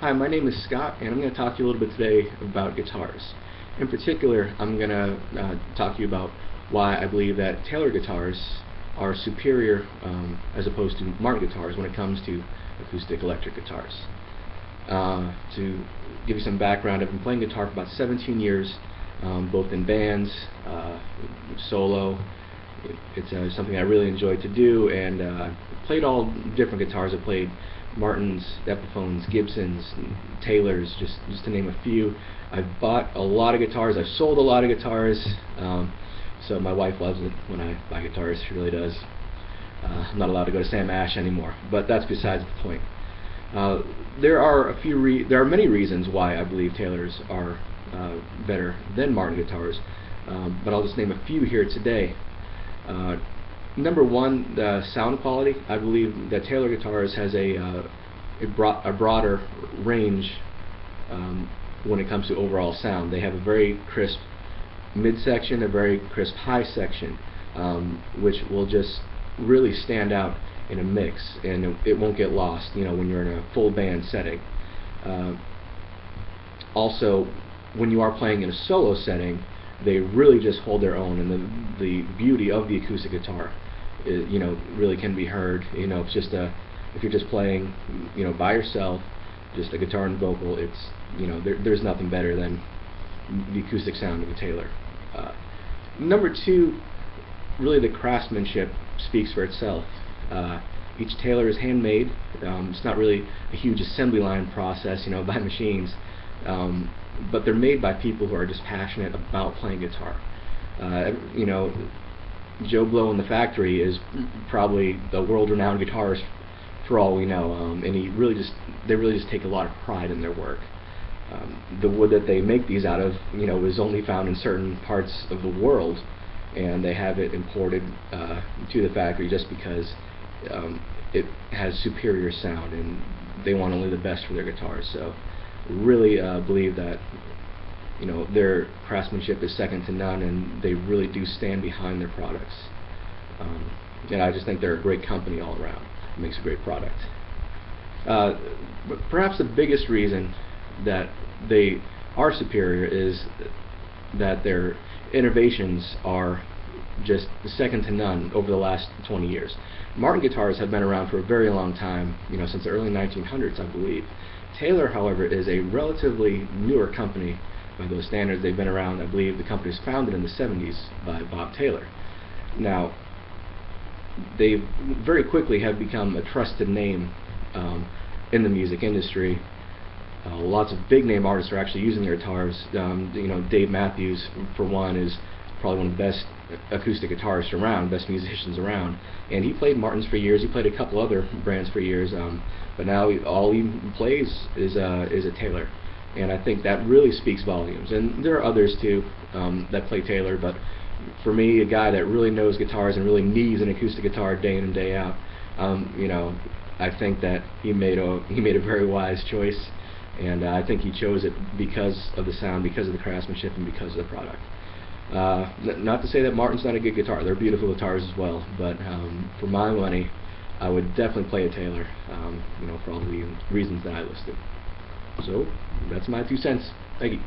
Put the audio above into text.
Hi, my name is Scott, and I'm going to talk to you a little bit today about guitars. In particular, I'm going to talk to you about why I believe that Taylor guitars are superior as opposed to Martin guitars when it comes to acoustic electric guitars. To give you some background, I've been playing guitar for about 17 years, both in bands, solo. It's something I really enjoy to do, and I've played all different guitars. I've played Martins, Epiphones, Gibsons, Taylors, just to name a few. I've bought a lot of guitars. I've sold a lot of guitars. So my wife loves it when I buy guitars. She really does. I'm not allowed to go to Sam Ash anymore, but that's besides the point. There are many reasons why I believe Taylors are better than Martin guitars, but I'll just name a few here today. Number one, the sound quality. I believe that Taylor guitars has a broader range when it comes to overall sound. They have a very crisp midsection, a very crisp high section, which will just really stand out in a mix, and it won't get lost, when you're in a full band setting. Also, when you are playing in a solo setting, they really just hold their own, and the beauty of the acoustic guitar is, really can be heard. It's just if you're just playing, by yourself, just a guitar and vocal, it's, there's nothing better than the acoustic sound of a Taylor. Number two, really the craftsmanship speaks for itself. Each Taylor is handmade. It's not really a huge assembly line process, by machines. But they're made by people who are just passionate about playing guitar. Joe Blow in the factory is probably the world-renowned guitarist for all we know, and they really just take a lot of pride in their work. The wood that they make these out of, is only found in certain parts of the world, and they have it imported to the factory just because it has superior sound, and they want only the best for their guitars. So really believe that their craftsmanship is second to none, and they really do stand behind their products. And I just think they're a great company all around. It makes a great product. But perhaps the biggest reason that they are superior is that their innovations are just second to none over the last 20 years. Martin guitars have been around for a very long time, since the early 1900s, I believe. Taylor, however, is a relatively newer company by those standards. They've been around, I believe the company was founded in the 70s by Bob Taylor. Now, they very quickly have become a trusted name in the music industry. Lots of big name artists are actually using their guitars. Dave Matthews, for one, is probably one of the best acoustic guitarists around, best musicians around, and he played Martins for years. He played a couple other brands for years, but now all he plays is a Taylor, and I think that really speaks volumes. And there are others too that play Taylor, but for me, a guy that really knows guitars and really needs an acoustic guitar day in and day out, I think that he made a very wise choice, and I think he chose it because of the sound, because of the craftsmanship, and because of the product. Not to say that Martin's not a good guitar. They're beautiful guitars as well, but for my money, I would definitely play a Taylor, for all the reasons that I listed. So that's my 2 cents. Thank you.